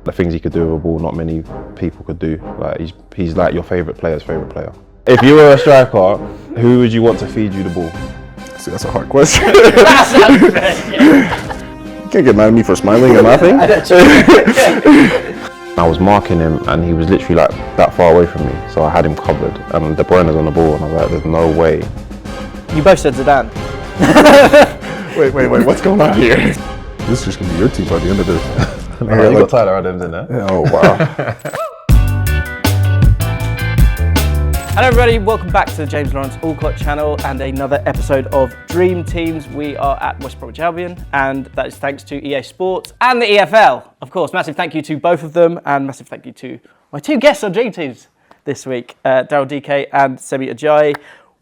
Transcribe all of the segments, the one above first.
The things he could do with a ball, not many people could do. Like he's like your favourite player's favourite player. If you were a striker, who would you want to feed you the ball? See, that's a hard question. You can't get mad at me for smiling and laughing. I was marking him and he was literally like that far away from me, so I had him covered. And De Bruyne was on the ball, and I was like, "There's no way." You both said Zidane. Wait, what's going on here? This is just gonna be your team by the end of this. You got Tyler Adams in there. Oh wow. Hello everybody, welcome back to the James Lawrence Allcott channel and another episode of Dream Teams. We are at West Bromwich Albion, and that is thanks to EA Sports and the EFL. Of course, massive thank you to both of them, and massive thank you to my two guests on Dream Teams this week, Daryl, Dike and Semi Ajayi.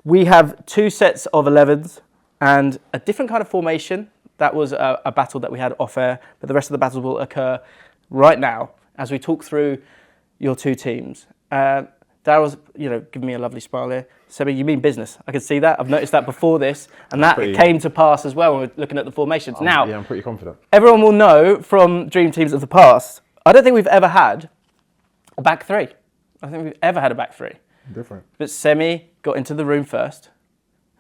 We have two sets of 11s and a different kind of formation. That was a battle that we had off air, but the rest of the battles will occur right now as we talk through your two teams. Daryl's, giving me a lovely smile here. Semi, you mean business. I can see that. I've noticed that before this, and that came to pass as well when we're looking at the formations. Now, I'm pretty confident. Everyone will know from Dream Teams of the past, I don't think we've ever had a back three. I don't think we've ever had a back three. Different. But Semi got into the room first.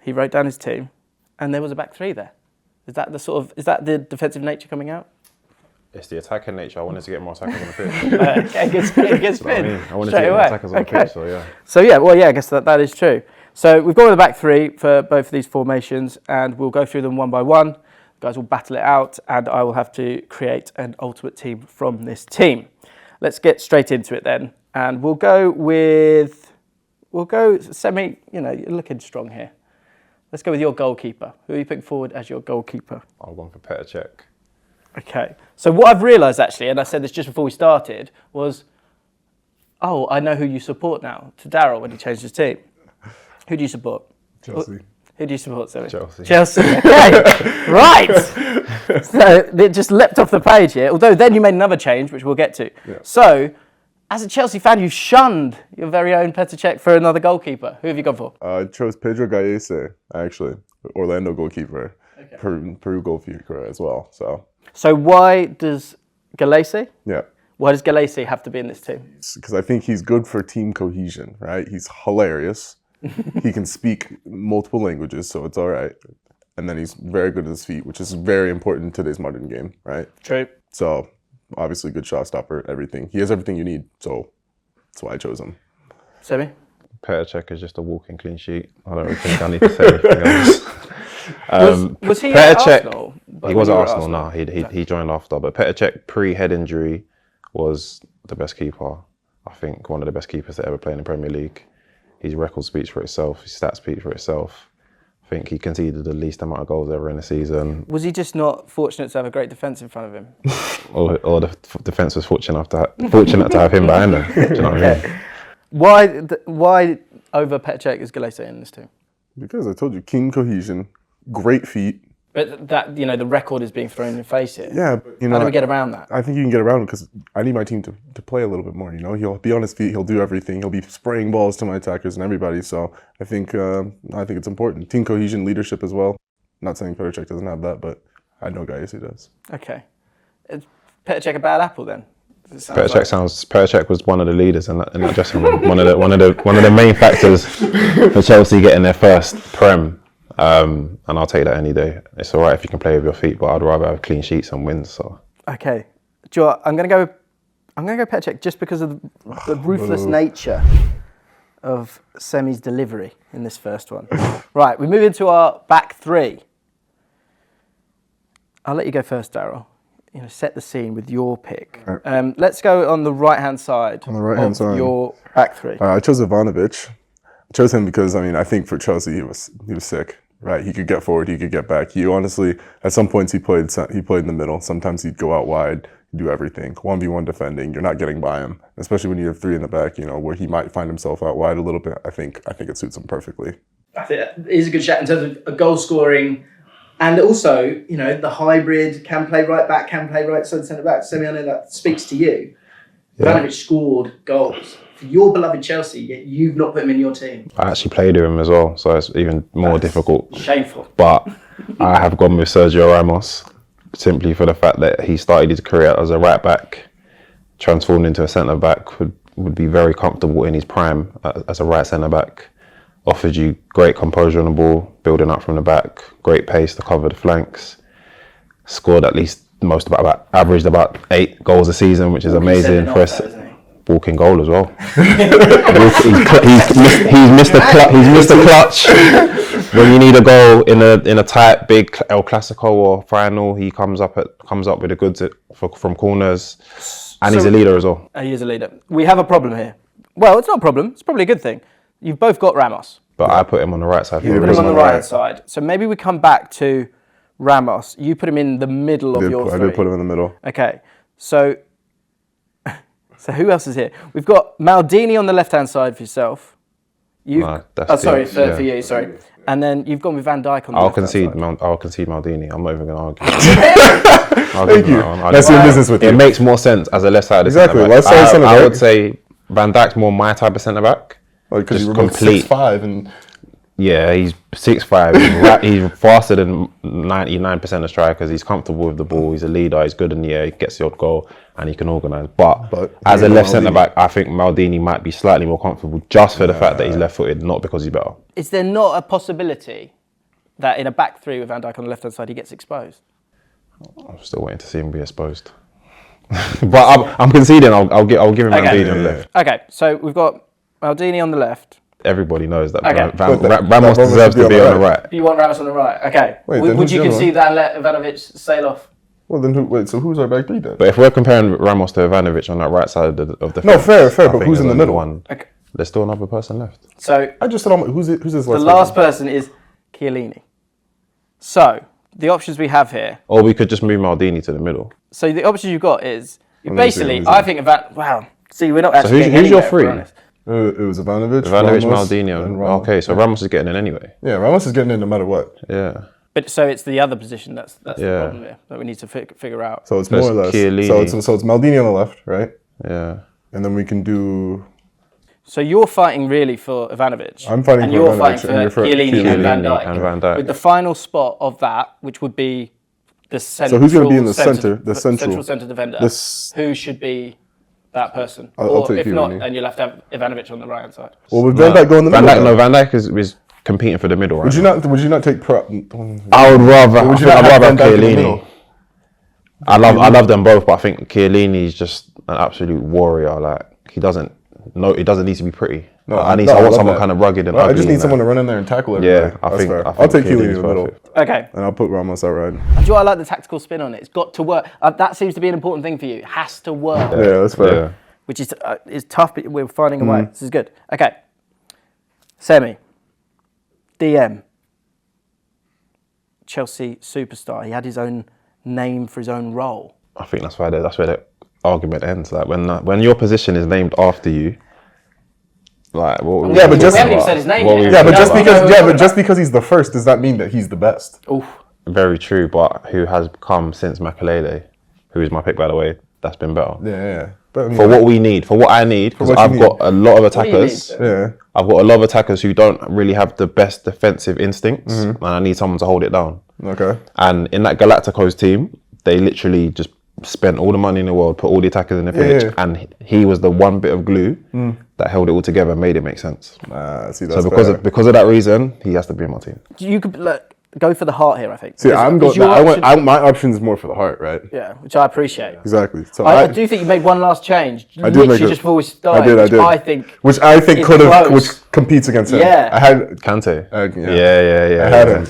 He wrote down his team, and there was a back three there. Is that the defensive nature coming out? It's the attacking nature. I wanted to get more attackers on the pitch. Okay, good spin. I wanted to get more attackers on the pitch, so yeah. I guess that is true. So we've gone with the back three for both of these formations, and we'll go through them one by one. You guys will battle it out, and I will have to create an ultimate team from this team. Let's get straight into it then, and we'll go Semi. You're looking strong here. Let's go with your goalkeeper. Who are you putting forward as your goalkeeper? I'll go for Petr Cech. Okay, so what I've realised actually, and I said this just before we started, was, I know who you support now, to Daryl when he changed his team. Who do you support? Chelsea. Who do you support, Sammy? Chelsea. Okay, right. So it just leapt off the page here, although then you made another change, which we'll get to. Yeah. So, as a Chelsea fan, you shunned your very own Petr Cech for another goalkeeper. Who have you gone for? I chose Pedro Gallese, actually. Orlando goalkeeper. Okay. Peru goalkeeper as well, So why does Gallese? Yeah. Why does Gallese have to be in this team? Because I think he's good for team cohesion, right? He's hilarious. He can speak multiple languages, so it's all right. And then he's very good at his feet, which is very important in today's modern game, right? True. So obviously good shot stopper, everything. He has everything you need, so that's why I chose him. Semi? Petr Cech is just a walking clean sheet. I don't really think I need to say anything else. Was he at Arsenal? He was at Arsenal now. He joined after. But Petr Cech, pre-head injury, was the best keeper. I think one of the best keepers to ever play in the Premier League. His record speaks for itself. His stats speak for itself. I think he conceded the least amount of goals ever in a season. Was he just not fortunate to have a great defence in front of him? or the defence was fortunate to have him behind him. Do you know what I mean? Why over Petr Cech is Gallese in this team? Because I told you, king cohesion, great feet. But that, the record is being thrown in your face here. Yeah, but how do we get around that? I think you can get around it because I need my team to play a little bit more. He'll be on his feet, he'll do everything, he'll be spraying balls to my attackers and everybody. So I think it's important. Team cohesion, leadership as well. Not saying Petr Cech doesn't have that, but I know Gallese does. Okay, is Petr Cech a bad apple then? Petr Cech was one of the leaders in that dressing room. one of the main factors for Chelsea getting their first Prem. And I'll take that any day. It's all right if you can play with your feet, but I'd rather have clean sheets and wins. So okay, do you know what? I'm gonna go Petr Cech just because of the ruthless nature of Semi's delivery in this first one. Right, we move into our back three. I'll let you go first, Daryl. Set the scene with your pick. Right. Let's go on the right-hand side. On the right-hand side, your back three. I chose Ivanovic. I chose him because I think for Chelsea he was sick. Right, he could get forward, he could get back. He honestly, at some points, he played in the middle. Sometimes he'd go out wide, do everything. 1v1 defending, you're not getting by him, especially when you have three in the back. Where he might find himself out wide a little bit. I think it suits him perfectly. I think it is a good shot in terms of a goal scoring, and also the hybrid, can play right back, can play right side centre back. Semi, I know that speaks to you. Ivanovic scored goals. Your beloved Chelsea, yet you've not put him in your team. I actually played with him as well, so it's even more difficult. Shameful. But I have gone with Sergio Ramos, simply for the fact that he started his career as a right back transformed into a centre back, would be very comfortable in his prime as a right centre back. Offers you great composure on the ball, building up from the back, great pace to cover the flanks. Scored at least averaged about 8 goals a season, which is amazing for us. Walking goal as well. he's missed the clutch. When you need a goal in a tight big El Clasico or final, he comes up with the goods from corners, and he's a leader as well. He is a leader. We have a problem here. Well, it's not a problem. It's probably a good thing. You've both got Ramos. But I put him on the right side. You put him on the right side. So maybe we come back to Ramos. You put him in the middle of your three. I did put him in the middle. Okay. So who else is here? We've got Maldini on the left-hand side for yourself. For you, sorry. And then you've gone with Van Dijk on the left-hand side. I'll concede Maldini. I'm not even going to argue. Thank you. Let's do business with you. It makes more sense as a left-sided exactly. centre-back. I would say Van Dijk's more my type of centre-back. Because he's complete 6'5" and... Yeah, he's 6'5". He's faster than 99% of strikers. He's comfortable with the ball. He's a leader. He's good in the air. He gets the odd goal, and he can organise. But as a left centre back, I think Maldini might be slightly more comfortable just for the fact that he's left-footed, not because he's better. Is there not a possibility that in a back three with Van Dijk on the left-hand side, he gets exposed? I'm still waiting to see him be exposed. But I'm conceding. I'll give him Maldini on the left. Okay, so we've got Maldini on the left. Everybody knows that Ramos deserves to be on the right. You want Ramos on the right? Okay. Would you concede that and let Ivanovic sail off? Well, then so who's our back three then? But if we're comparing Ramos to Ivanovic on that right side of the no, fair. But who's in the middle? Okay. There's still another person left. So I just said who's his last? The last person is Chiellini. So the options we have here. Or we could just move Maldini to the middle. So the options you've got is I think wow. See, we're not actually. So who's your three? It was Ivanovic, Ramos, Maldini, and Ramos. Okay, so Ramos is getting in anyway. Yeah, Ramos is getting in no matter what. Yeah. But so it's the other position that's the problem here that we need to figure out. So it's more or less. So it's Maldini on the left, right? Yeah. And then we can do. So you're fighting really for Ivanovic. I'm fighting and for you're Ivanovic, fighting for Chiellini and Van Dijk. With the final spot of that, which would be the central. So who's going to be in the center? The central centre defender. Who should be that person? I'll take if Chiellini. not, then you'll have to have Ivanovic on the right hand side. Well, would Van Dijk go in the middle? Van Dijk is competing for the middle, right? Would you not take I would rather. I'd rather Chiellini. I love them both, but I think Chiellini is just an absolute warrior. Like he doesn't need to be pretty. I want someone kind of rugged and ugly. I just need someone to run in there and tackle everybody. Yeah, I think I'll take Chiellini in the middle. Okay. And I'll put Ramos outright. Do you know what I like the tactical spin on it? It's got to work. That seems to be an important thing for you. It has to work. Yeah, that's fair. Yeah. Which is tough, but we're finding a way. This is good. Okay. Semi. DM. Chelsea superstar. He had his own name for his own role. I think that's where the argument ends. Like when your position is named after you. Like we haven't even said his name yet. But just because he's the first does that mean that he's the best? Oof. Very true, but who has come since Makelele, who is my pick by the way, that's been better. Yeah. But, I mean, for what we need, for what I need, because I've got a lot of attackers. I've got a lot of attackers who don't really have the best defensive instincts, and I need someone to hold it down. Okay. And in that Galacticos team, they literally just spent all the money in the world, put all the attackers in the pitch, and he was the one bit of glue that held it all together and made it make sense. So because of that reason, he has to be in my team. You could go for the heart here, I think. See, my option is more for the heart, right? Yeah, which I appreciate. Exactly. So I do think you made one last change. I did make just before we started. I did. Which I think which competes against him. Yeah. I had Kante. I had him.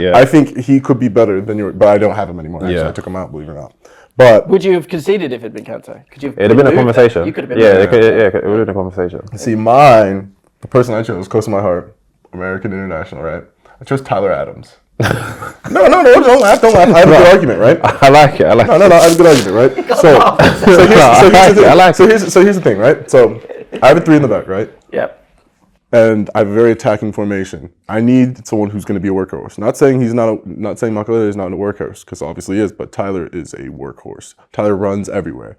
Yeah. I think he could be better than but I don't have him anymore. Actually, I took him out, believe it or not. But would you have conceded if it'd been Kante? It'd have been a conversation. You could have been. It would have been a conversation. See, the person I chose, close to my heart, American international, right? I chose Tyler Adams. No, don't laugh. I have a good argument, right? I like it. No, I have a good argument, right? So here's the thing, right? So I have a 3 in the back, right? Yep. And I have a very attacking formation. I need someone who's going to be a workhorse. Not saying Makelele is not a workhorse, because obviously he is, but Tyler is a workhorse. Tyler runs everywhere.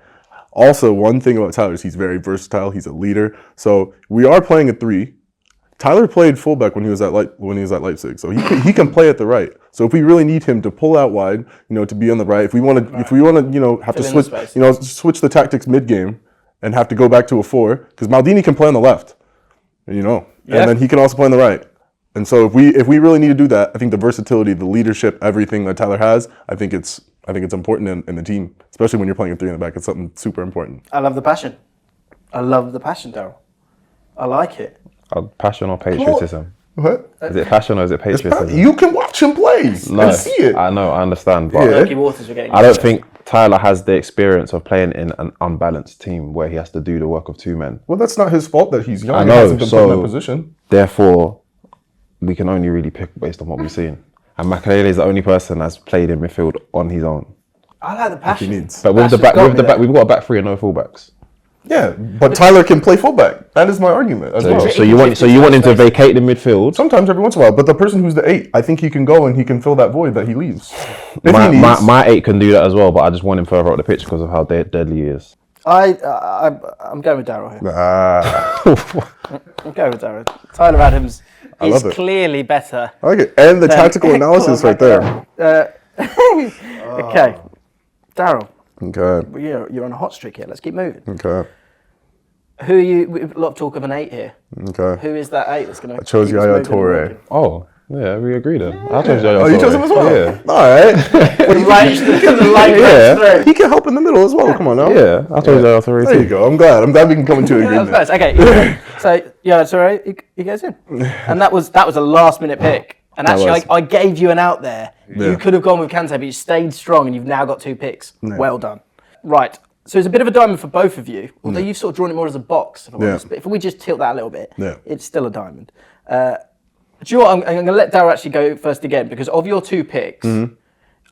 Also, one thing about Tyler is he's very versatile. He's a leader. So we are playing a 3. Tyler played fullback when he was at Leipzig, so he can play at the right. So if we really need him to pull out wide, to be on the right, if we want to, have to switch, switch the tactics mid game and have to go back to a 4, because Maldini can play on the left, and then he can also play on the right. And so if we really need to do that, I think the versatility, the leadership, everything that Tyler has, I think it's important in the team, especially when you're playing a 3 in the back. It's something super important. I love the passion, Daryl. I like it. Passion or patriotism? What? Is it passion or is it patriotism? You can watch him play and see it. I know, I understand, but Murky waters we're getting. I don't think Tyler has the experience of playing in an unbalanced team where he has to do the work of 2 men. Well, that's not his fault that he's young. I know, He hasn't been put in that position. Therefore, we can only really pick based on what we've seen. And Makelele is the only person that's played in midfield on his own. I like the passion. He needs. But with the back, we've got a back 3 and no fullbacks. Yeah, but Tyler can play fullback. That is my argument as well. So you want him to vacate the midfield? Sometimes every once in a while, but the person who's the 8, I think he can go and he can fill that void that he leaves. My 8 can do that as well, but I just want him further up the pitch because of how deadly he is. I'm going with Daryl here. I'm going with Daryl. Tyler Adams is clearly better. I like it. And the tactical analysis right there. Okay. Daryl. Okay. You're on a hot streak here. Let's keep moving. Okay. Who are you? A lot of talk of an 8 here. Okay. Who is that 8 that's going to? I chose Yaya Toure. Oh, yeah, we agree then. I chose Yaya Toure. Oh, you chose him as well? Yeah. All right. He can help in the middle as well. Come on now. Yeah, I chose Yaya Toure too. There you go. I'm glad we can come into an agreement. That's nice. Okay. So Yaya Toure, he goes in, and that was a last minute pick. And actually, I gave you an out there. Yeah. You could have gone with Kante, but you stayed strong, and you've now got 2 picks. Yeah. Well done. Right. So it's a bit of a diamond for both of you, although you've sort of drawn it more as a box. If we just tilt that a little bit, it's still a diamond. Do you know what? I'm going to let Daryl actually go first again, because of your 2 picks,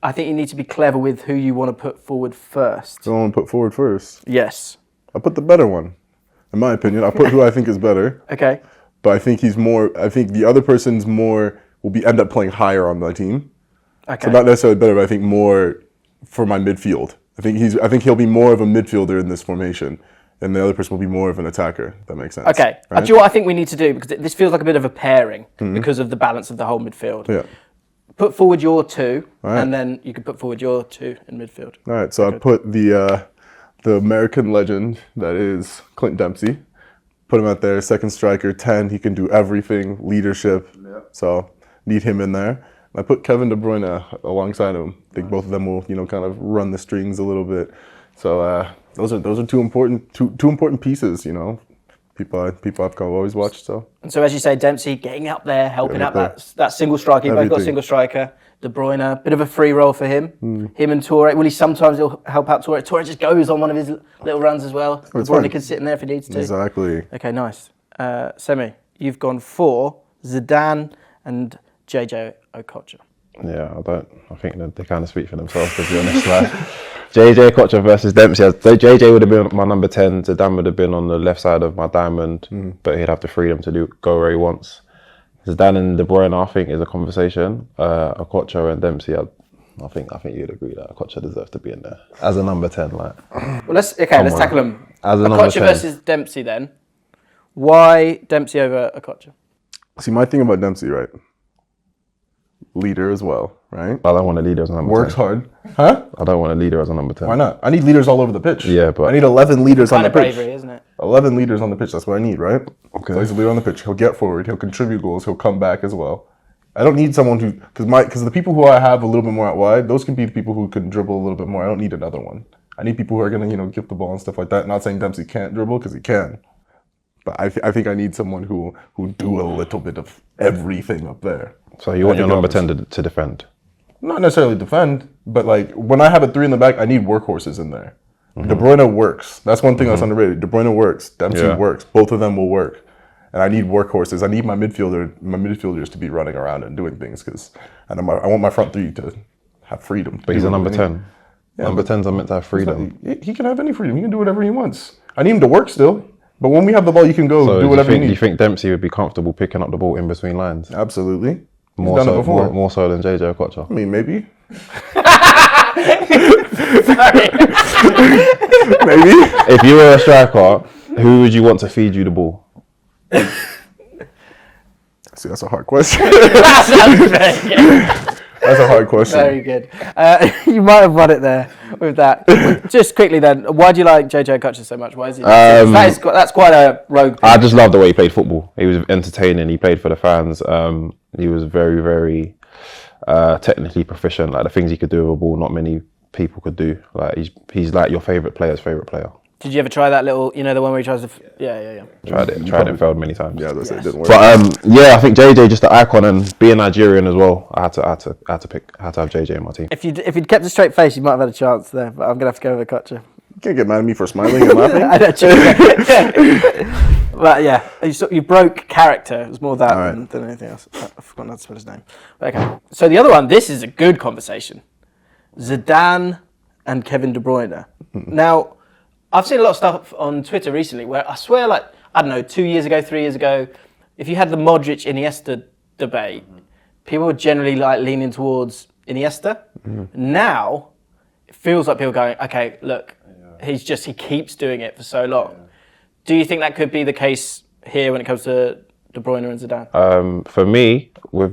I think you need to be clever with who you want to put forward first. So I want to put forward first? Yes. I put the better one, in my opinion. I put who I think is better. Okay. But I think I think the other person's more, end up playing higher on my team. Okay. So not necessarily better, but I think more for my midfield. I think he'll be more of a midfielder in this formation, and the other person will be more of an attacker. If that makes sense. Okay. Right? Do you know what I think we need to do? Because this feels like a bit of a pairing because of the balance of the whole midfield. Yeah. Put forward your 2, and then you can put forward your 2 in midfield. All right. So I put the American legend that is Clint Dempsey. Put him out there, second striker, 10. He can do everything, leadership. Yeah. So need him in there. I put Kevin De Bruyne alongside him. I think both of them will, kind of run the strings a little bit. So those are two important pieces, People I've always watched. So. And so as you say, Dempsey getting up there, helping out that single striker. You've both got a single striker. De Bruyne, bit of a free role for him. Him and Toure. Will he sometimes he'll help out Toure? Toure just goes on one of his little runs as well. De Bruyne can sit in there if he needs to. Exactly. Okay, nice. Semi, you've gone for Zidane and JJ Okocha. Yeah, I think they kind of speak for themselves, to be honest. Like, JJ Okocha versus Dempsey. JJ would have been my number 10. Zidane would have been on the left side of my diamond, but he'd have the freedom to go where he wants. Zidane and De Bruyne, I think, is a conversation. Okocha and Dempsey, I think you'd agree that Okocha deserves to be in there as a number 10. Like, well, let's tackle them. As a Okocha versus Dempsey, then. Why Dempsey over Okocha? See, my thing about Dempsey, right? Leader as well, right? I don't want a leader as a number 10. Works hard. Huh? I don't want a leader as a number 10. Why not? I need leaders all over the pitch. Yeah, but I need 11 leaders on the pitch. Bravery, isn't it? 11 leaders on the pitch. That's what I need, right? Okay. So he's a leader on the pitch. He'll get forward. He'll contribute goals. He'll come back as well. I don't need someone who, because the people who I have a little bit more out wide, those can be the people who can dribble a little bit more. I don't need another one. I need people who are going to, give the ball and stuff like that. Not saying Dempsey can't dribble, because he can. But I think I need someone who do a little bit of everything up there. So you want your number 10 to defend? Not necessarily defend, but like when I have a 3 in the back, I need workhorses in there. De Bruyne works. That's one thing that's underrated. De Bruyne works. Dempsey works. Both of them will work. And I need workhorses. I need my midfielders to be running around and doing things, I want my front 3 to have freedom. But he's a number 10. Yeah, number 10s are meant to have freedom. He can have any freedom. He can do whatever he wants. I need him to work still. But when we have the ball, you can go do whatever you need. Do you think Dempsey would be comfortable picking up the ball in between lines? Absolutely. More so than JJ Okocha? I mean, maybe. Maybe. If you were a striker, who would you want to feed you the ball? See, that's a hard question. That sounds very good. That's a hard question. Very good. You might have won it there with that. Just quickly then, why do you like JJ Okocha so much? Why is he? That's quite a rogue thing. I just love the way he played football. He was entertaining. He played for the fans. He was very, very technically proficient. Like the things he could do with a ball, not many people could do. Like he's like your favourite player's favourite player. Did you ever try that little, the one where he tries to... Yeah. Tried it, failed many times. Yeah, that's it. Didn't work. But I think JJ just the icon, and being Nigerian as well, I had to have JJ in my team. If you'd kept a straight face, you might have had a chance there, but I'm going to have to go with Okocha. You can't get mad at me for smiling and laughing. I know, but yeah, you broke character. It was more that than anything else. I've forgotten how to spell his name. But okay, so the other one, this is a good conversation. Zidane and Kevin De Bruyne. Now, I've seen a lot of stuff on Twitter recently where I swear, like, I don't know, 2 years ago, 3 years ago, if you had the Modric Iniesta debate, people were generally like leaning towards Iniesta. Now, it feels like people going, okay, look, he keeps doing it for so long. Do you think that could be the case here when it comes to De Bruyne and Zidane? For me,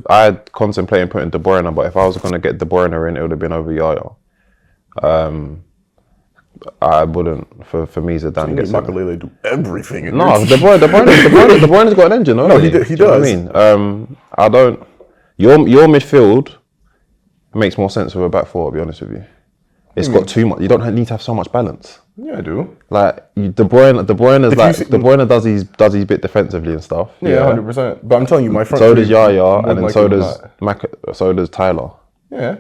I had contemplating putting De Bruyne, but if I was going to get De Bruyne in, it would have been over Yaya. I wouldn't. For me, Zidane gets Makelele do everything. No, De Bruyne's got an engine. No, he does. You know what I mean, I don't. Your midfield makes more sense with a back four. To be honest with you, it's got too much. You don't need to have so much balance. Yeah, I do. Like De Bruyne does his bit defensively and stuff. Yeah, 100%. But I'm telling you, my front. So does Yaya, and then so does Tyler. Yeah.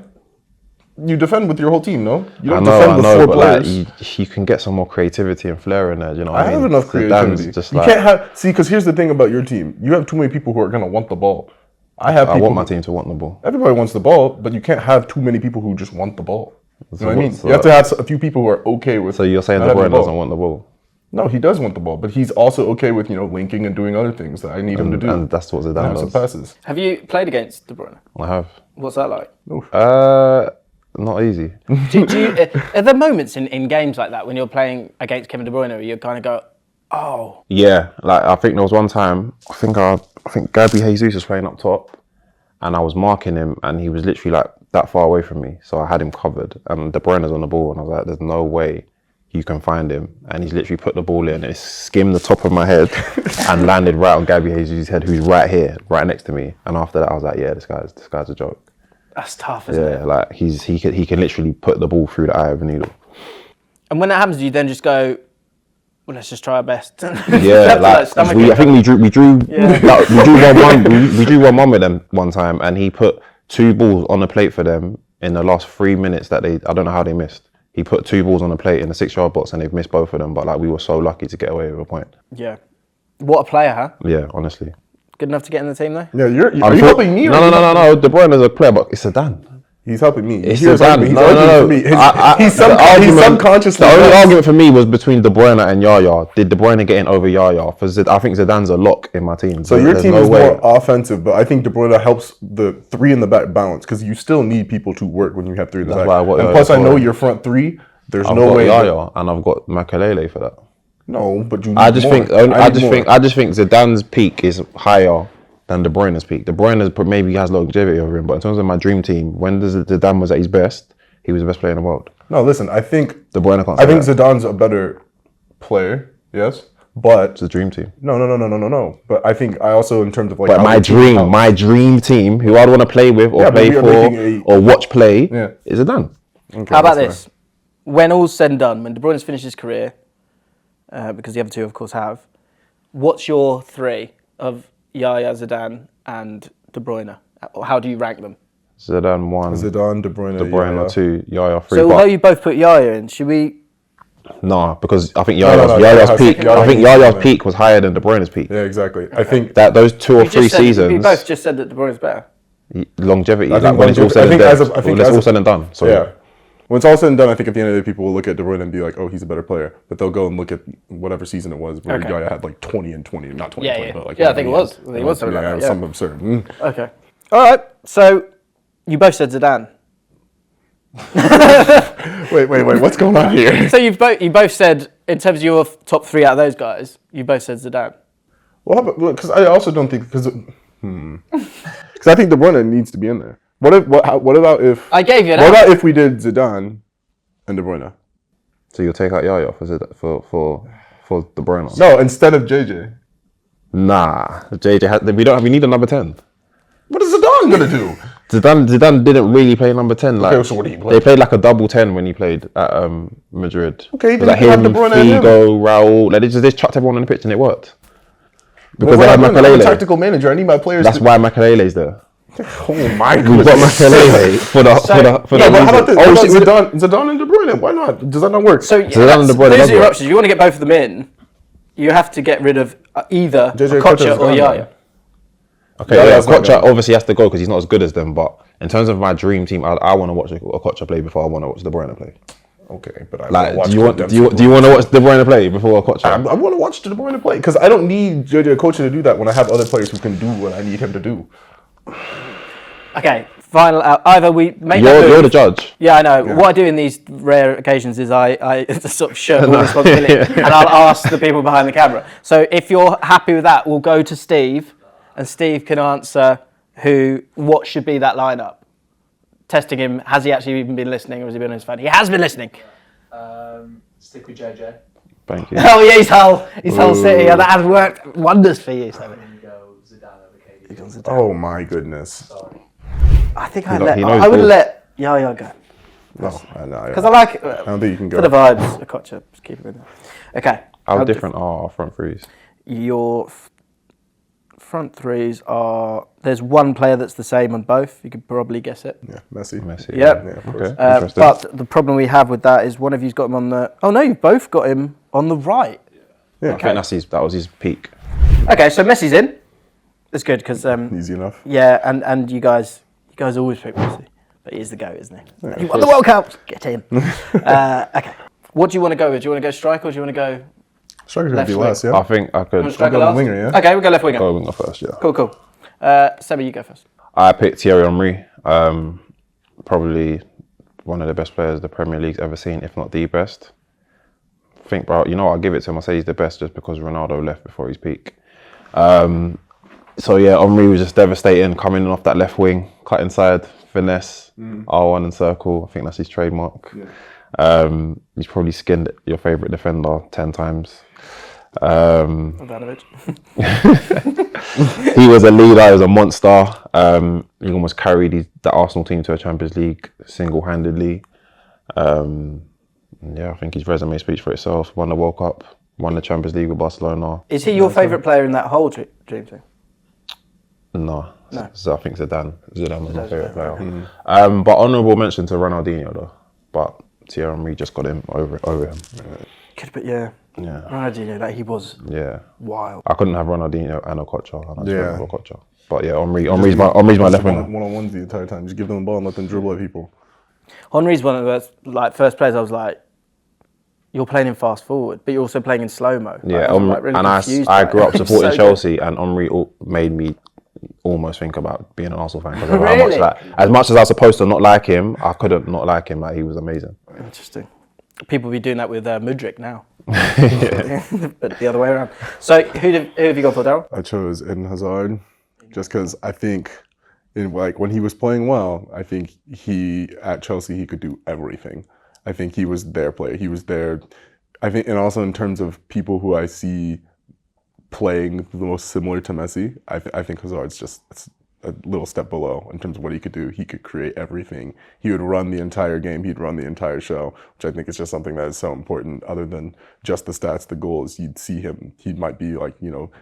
You defend with your whole team, no? You don't I defend with know, four but players. like, you can get some more creativity and flair in there. You know, I have enough creativity. You can't have because here's the thing about your team. You have too many people who are gonna want the ball. I want my team to want the ball. Everybody wants the ball, but you can't have too many people who just want the ball. You know what I mean? So you have to have a few people who are okay with. So you're saying De Bruyne doesn't want the ball? No, he does want the ball, but he's also okay with linking and doing other things that I need him to do. And that's what Zidane does. Some passes. Have you played against De Bruyne? I have. What's that like? Not easy. Are there moments in games like that when you're playing against Kevin De Bruyne where you kind of go, oh? Yeah, like I think there was one time, I think Gabi Jesus was playing up top, and I was marking him, and he was literally like that far away from me, so I had him covered, and De Bruyne's on the ball, and I was like, there's no way you can find him, and he's literally put the ball in, and it skimmed the top of my head and landed right on Gabi Jesus' head, who's right here, right next to me, and after that I was like, yeah, this guy's a joke. That's tough, isn't it? Yeah, like he can literally put the ball through the eye of a needle. And when that happens, do you then just go, well, let's just try our best? Yeah, I think we drew 1-1. We drew 1-1 with them one time, and he put 2 balls on the plate for them in the last 3 minutes that I don't know how they missed. He put 2 balls on the plate in the 6-yard box, and they've missed both of them. But like we were so lucky to get away with a point. Yeah, what a player, huh? Yeah, honestly. Good enough to get in the team, though? Yeah, are you helping me? No. De Bruyne is a player, but it's Zidane. He's helping me. It's Zidane. No. He's subconsciously. The only argument for me was between De Bruyne and Yaya. Did De Bruyne get in over Yaya? I think Zidane's a lock in my team. So your team is more offensive, but I think De Bruyne helps the 3 in the back balance because you still need people to work when you have 3 in the back. And plus, I know your front 3. There's no way. I've got Yaya and I've got Makelele for that. No, but you need I just think Zidane's peak is higher than De Bruyne's peak. De Bruyne maybe has longevity over him, but in terms of my dream team, when Zidane was at his best, he was the best player in the world. No, listen, I think De Bruyne can't. I think Zidane's a better player, yes, but it's a dream team. No. But I think I also, in terms of like, but my dream team, who I'd want to play with or play for or watch play, is Zidane. Okay, how about this? When all's said and done, when De Bruyne's finished his career, because the other 2, of course, have, what's your 3 of Yaya, Zidane, and De Bruyne? How do you rank them? Zidane 1. Zidane, De Bruyne 2, Yaya 3. So although you both put Yaya in, should we? No, because I think Yaya's peak was higher than De Bruyne's peak. Yeah, exactly. I think that those 2 or 3 seasons. We both just said that De Bruyne's better. Longevity, when it's all said and done. So yeah. When it's all said and done, I think at the end of the day, people will look at De Bruyne and be like, oh, he's a better player. But they'll go and look at whatever season it was where Yaya had like 20 and 20. Not 20, 20, but like... Yeah, I think it was. It was something like that. Something absurd. Okay. All right. So you both said Zidane. Wait. What's going on here? So you both said, in terms of your top 3 out of those guys, you both said Zidane. Well, because I also don't think... because Because I think De Bruyne needs to be in there. What about if I gave you an What out. about if we did Zidane and De Bruyne? So you'll take out Yaya for De Bruyne? No, instead of JJ. Nah, we need a number 10. What is Zidane gonna do? Zidane didn't really play number 10. Like, Okay, so what did he play? They played like a double 10 when he played at Madrid. Okay, It was then like you can him, have De Bruyne and him. Figo, Raul. Like, they just chucked everyone on the pitch and it worked. Because Well, they had I'm a Makelele. tactical manager. I need my players. That's why Makelele's there. Oh my We've goodness. got Makelele for the Yeah, but how about this? Oh, How shit, about Zidane and De Bruyne? Why not? Does that not work? So Zidane and De Bruyne those does are your work. options. You want to get both of them in, you have to get rid of either JJ Okocha Okocha's or gone, Yaya. man. Okay, Yaya's not Okocha going. obviously has to go because he's not as good as them. But in terms of my dream team, I want to watch Okocha play before I want to watch De Bruyne play. Okay, but I Like, watch do you want them do you want to watch De Bruyne play before Okocha? I want to watch De Bruyne play because I don't need JJ Okocha to do that when I have other players who can do what I need him to do. Okay, final out. Either we make that move. You're the judge. Yeah, I know. What I do in these rare occasions is I sort of shirk all responsibility and I'll ask the people behind the camera. So if you're happy with that, we'll go to Steve and Steve can answer what should be that lineup. Testing him, has he actually even been listening or has he been on his phone? He has been listening. Stick with JJ. Thank you. Oh yeah, his whole city. That has worked wonders for you. And then you go Zidane over KD. Oh my goodness. Sorry. I think knows I would balls. let Yaya go. No, I know. Because I like I don't think you can for the go. vibes, Okocha, just keep him in there. Okay. How different are our front threes? Your front threes are, there's one player that's the same on both. You could probably guess it. Yeah, Messi. Messi. Yep. Yeah, of course. Okay. Interesting. But the problem we have with that is one of you's got him on the, oh no, you've both got him on the right. Yeah. I think that was his peak. Okay, so Messi's in. That's good because Easy enough. yeah, and you guys always pick Messi, but he is the GOAT, isn't he? He won the World Cup. Get in. Okay. What do you want to go with? Do you want to go striker or do you want to go Striker's gonna Left be wing. last, yeah. I think I could striker go last? winger, yeah? Okay, we'll go left winger. go winger first. Yeah. Cool. Seba, you go first. I picked Thierry Henry. Probably one of the best players the Premier League's ever seen, if not the best. I think, bro, you know what? I'll give it to him. I'll say he's the best just because Ronaldo left before his peak. So yeah, Henry was just devastating, coming in off that left wing, cut inside, finesse, R1 and circle. I think that's his trademark. Yeah. He's probably skinned your favourite defender 10 times. Ivanovic. He was a leader, he was a monster. He almost carried the Arsenal team to a Champions League single-handedly. Yeah, I think his resume speaks for itself. Won the World Cup, won the Champions League with Barcelona. Is he your favourite player in that whole dream team? No. So I think Zidane was my favourite player. Mm-hmm. But honourable mention to Ronaldinho though. But Thierry Henry just got him over him. But yeah. Yeah. Ronaldinho, like he was Yeah. wild. I couldn't have Ronaldinho and Okocha. And I just Yeah. went with Okocha. But yeah, Henry's my left winger. One-on-ones the entire time. Just give them the ball and let them dribble at people. Henry's one of the first players I was like, you're playing in fast forward, but you're also playing in slow-mo. Yeah, really and confused I by grew it. up supporting So Chelsea, and Henry made me almost think about being an Arsenal fan because of Really? as much as I was supposed to not like him, I couldn't not like him. Like, he was amazing. good. Interesting. People be doing that with Mudryk now. But the other way around. So who have you gone for, Daryl? I chose Eden Hazard just because I think when he was playing well, I think at Chelsea he could do everything. I think he was their player. He was there. I think, and also in terms of people who I see playing the most similar to Messi, I think Hazard's just a little step below in terms of what he could do. He could create everything. He would run the entire game. He'd run the entire show, which I think is just something that is so important. Other than just the stats, the goals, you'd see him. He might be like,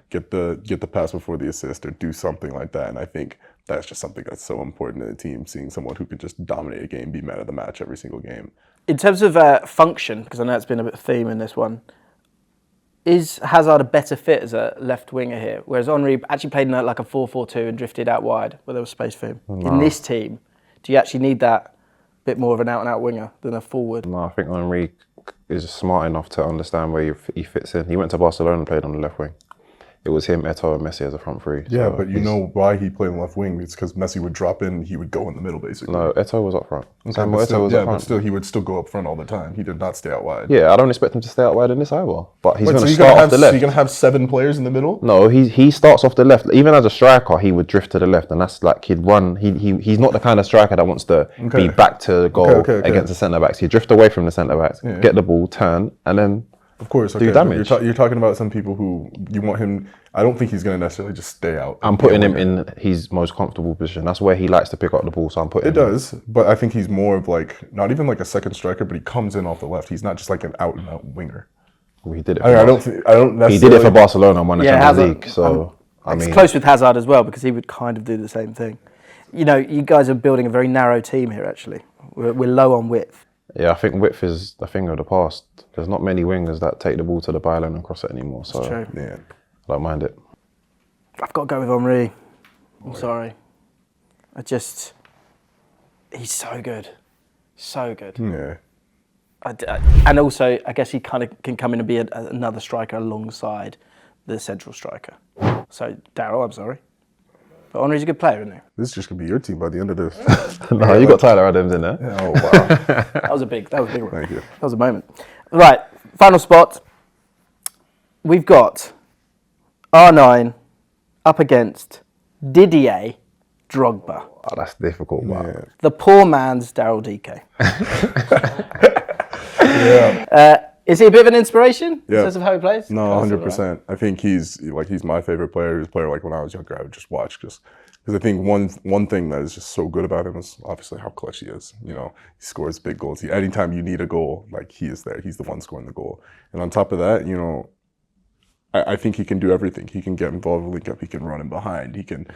get the pass before the assist or do something like that. And I think that's just something that's so important in a team, seeing someone who could just dominate a game, be man of the match every single game. In terms of function, because I know it's been a bit of a theme in this one, is Hazard a better fit as a left winger here? Whereas Henry actually played in like a 4-4-2 and drifted out wide where there was space for him. In this team, do you actually need that bit more of an out-and-out winger than a forward? No, I think Henry is smart enough to understand where he fits in. He went to Barcelona and played on the left wing. it was him, Eto'o, and Messi as a front three. Yeah, So but you know why he played on left wing? It's because Messi would drop in, he would go in the middle, basically. No, Eto'o was up front. Okay, Samuel but Eto'o was up but front. still, he would still go up front all the time. He did not stay out wide. Yeah, I don't expect him to stay out wide in this either. But he's Wait, going so to you're start gonna off have the left. you're gonna have 7 players in the middle? No, he starts off the left. Even as a striker, he would drift to the left, and that's like he'd run. He's not the kind of striker that wants to be back to the goal Okay. against the centre backs. He'd drift away from the centre backs, get the ball, turn, and then Of course, okay. do damage. You're talking about some people who you want him. I don't think he's going to necessarily just stay out. I'm putting him in his most comfortable position. That's where he likes to pick up the ball, so I'm putting It does, but I think he's more of like not even like a second striker, but he comes in off the left. He's not just like an out and out winger. Well, he did it. I don't necessarily. He did it for Barcelona and won the Champions Hazard- League. So It's close with Hazard as well because he would kind of do the same thing. You know, you guys are building a very narrow team here. Actually, we're low on width. yeah, I think width is a thing of the past. There's not many wingers that take the ball to the byline and cross it anymore. So True. Yeah. I don't mind it. I've got to go with Henry. I'm sorry. He's so good. So good. Yeah. And also, I guess he kind of can come in and be another striker alongside the central striker. So, Daryl, I'm sorry. But Henry's a good player, isn't he? This is just gonna be your team by the end of this. No, you got Tyler Adams in there. Oh wow! That was a big one. Thank you. That was a moment. Right, final spot. We've got R9 up against Didier Drogba. Oh, that's difficult, man. Yeah. The poor man's Daryl Dike. Yeah. Is he a bit of an inspiration in Yeah. terms of how he plays? No, That's all 100%. I think he's my favorite player. He's a player like when I was younger, I would just watch because I think one thing that is just so good about him is obviously how clutch he is. You know, he scores big goals. Anytime you need a goal, like he is there. He's the one scoring the goal. And on top of that, you know, I think he can do everything. He can get involved with link up. He can run in behind. He can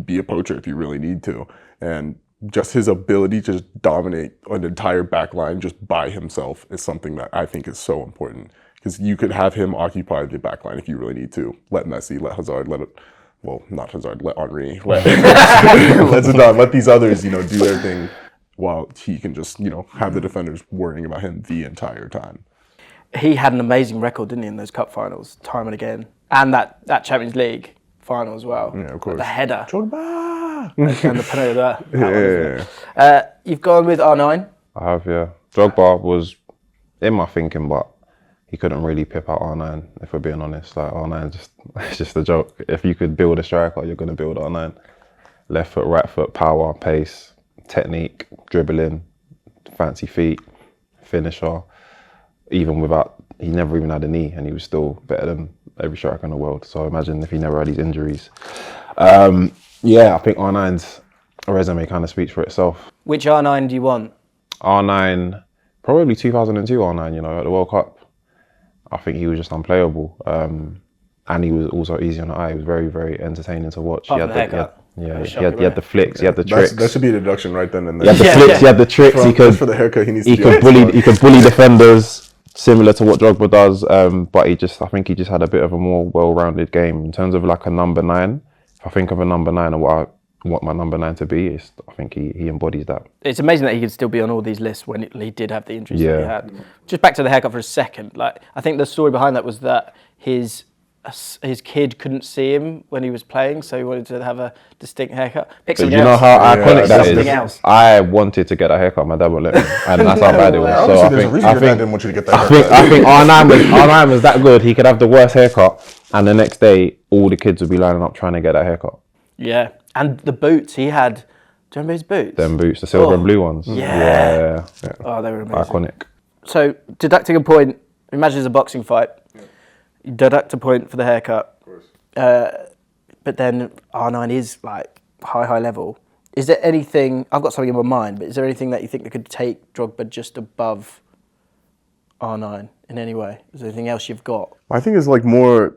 be a poacher if you really need to. And just his ability to just dominate an entire back line just by himself is something that I think is so important. Because you could have him occupy the back line if you really need to. Let Messi, let Hazard, not Hazard, let Henry, let Zidane, let these others, you know, do their thing while he can just, you know, have the defenders worrying about him the entire time. He had an amazing record, didn't he, in those cup finals, time and again. And that Champions League final as well. Yeah, of course. The header. Drogba! And the penalty there. Yeah. You've gone with R9. I have, yeah. Drogba was in my thinking, but he couldn't really pip out R9, if we're being honest. Like R9 it's just a joke. If you could build a striker, you're going to build R9. Left foot, right foot, power, pace, technique, dribbling, fancy feet, finisher. Even without, he never even had a knee and he was still better than every striker in the world. So imagine if he never had these injuries. Yeah, I think R9's resume kind of speaks for itself. Which R9 do you want? R9, probably 2002 R9, you know, at the World Cup. I think he was just unplayable. And he was also easy on the eye. He was very, very entertaining to watch. Apart from the haircut. He had the flicks, he had the tricks. That should be a deduction right then and He had there. the flicks, he had the tricks. Just for the haircut, He could bully defenders, similar to what Drogba does. But I think he just had a bit of a more well-rounded game in terms of like a number 9. If I think of a number 9 and what I want my number 9 to be, I think he embodies that. It's amazing that he could still be on all these lists when he did have the injuries that he Yeah. had. Just back to the haircut for a second. Like, I think the story behind that was that his kid couldn't see him when he was playing, so he wanted to have a distinct haircut. Pick But something you know else. how iconic that Something is? else. I wanted to get a haircut, my dad wouldn't let me. And that's how bad it was. So Obviously, there's a reason your dad didn't want you to get that I think R9 was that good. He could have the worst haircut, and the next day, all the kids would be lining up trying to get that haircut. Yeah, and the boots he had. Do you remember his boots? Them boots, the silver and blue ones. Yeah. Yeah. Oh, they were amazing. Iconic. So, deducting a point, imagine it's a boxing fight. You deduct a point for the haircut. Of course. But then R9 is like high level. Is there anything, I've got something in my mind, but is there anything that you think that could take Drogba just above R9 in any way? Is there anything else you've got? I think it's like more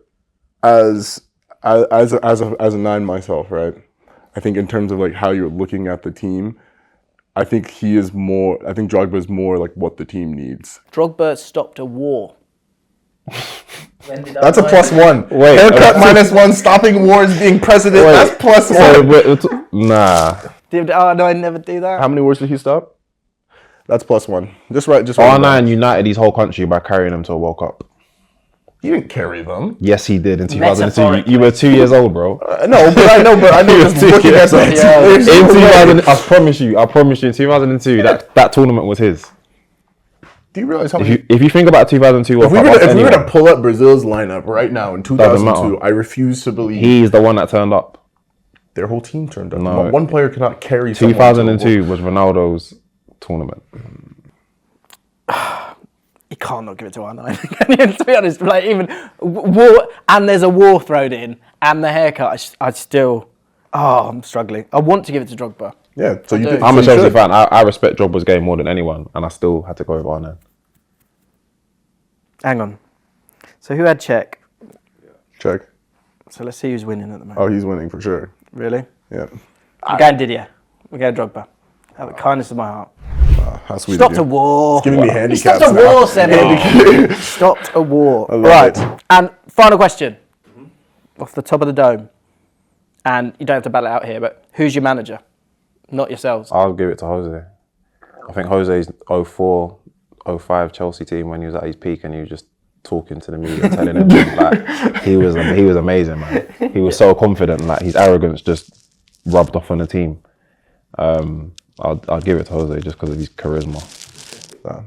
as a 9 myself, right? I think in terms of like how you're looking at the team, I think Drogba is more like what the team needs. Drogba stopped a war. That's a +1. Wait, haircut -1, stopping wars, being president. That's +1. Nah. Did R9 never do that? How many wars did he stop? That's +1. Just right. R9 united his whole country by carrying them to a World Cup. He didn't carry them. Yes, he did in 2002. Metaphorically. You were 2 years old, bro. No, but I know just looking at that. In 2000, I promise you, in 2002, that tournament was his. Do you realize how many? If you think about 2002, If we were to pull up Brazil's lineup right now in 2002, I refuse to believe he's the one that turned up. Their whole team turned up. No. One player cannot carry. 2002 was Ronaldo's tournament. You can't not give it to R9. To be honest, like even war, and there's a war thrown in, and the haircut. I'm struggling. I want to give it to Drogba. Yeah, so you did. I'm a Chelsea fan. I respect Drogba's game more than anyone, and I still had to go with R9. Hang on. So who had Czech? Check. So let's see who's winning at the moment. Oh, he's winning for sure. Really? Yeah. We're going Didier. We're going Drogba. Out of the kindness of my heart. How sweet. Stopped a war. It's giving me handicaps. Stopped a war, Semi. Stopped a war. Right. And final question. Off the top of the dome. And you don't have to battle it out here, but who's your manager? Not yourselves. I'll give it to Jose. I think Jose's 04, 05 Chelsea team when he was at his peak and he was just talking to the media, telling them like he was amazing, man. He was so confident, like his arrogance just rubbed off on the team. I'll give it to Jose just because of his charisma.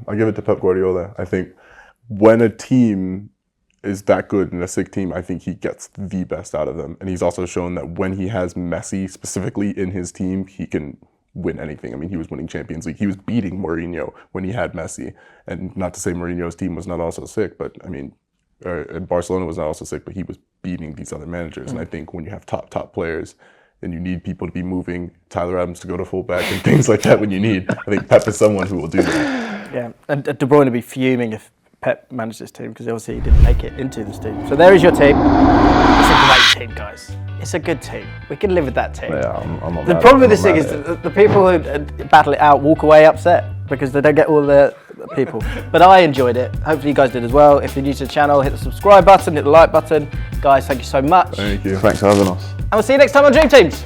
I'll give it to Pep Guardiola. I think when a team is that good and a sick team, I think he gets the best out of them. And he's also shown that when he has Messi specifically in his team, he can win anything. I mean, he was winning Champions League. He was beating Mourinho when he had Messi. And not to say Mourinho's team was not also sick, but I mean, Barcelona was not also sick, but he was beating these other managers. And I think when you have top players, then you need people to be moving Tyler Adams to go to fullback and things like that when you need. I think Pep is someone who will do that. Yeah, and De Bruyne would be fuming if Pep managed this team because obviously he didn't make it into this team. So there is your team. It's a great team, guys. It's a good team. We can live with that team. Yeah, I'm not The mad problem with at- this I'm thing not is mad at it. the people who battle it out walk away upset because they don't get all the people. But I enjoyed it. Hopefully you guys did as well. If you're new to the channel, hit the subscribe button, hit the like button. Guys, thank you so much. Thank you. Thanks for having us. And we'll see you next time on Dream Teams.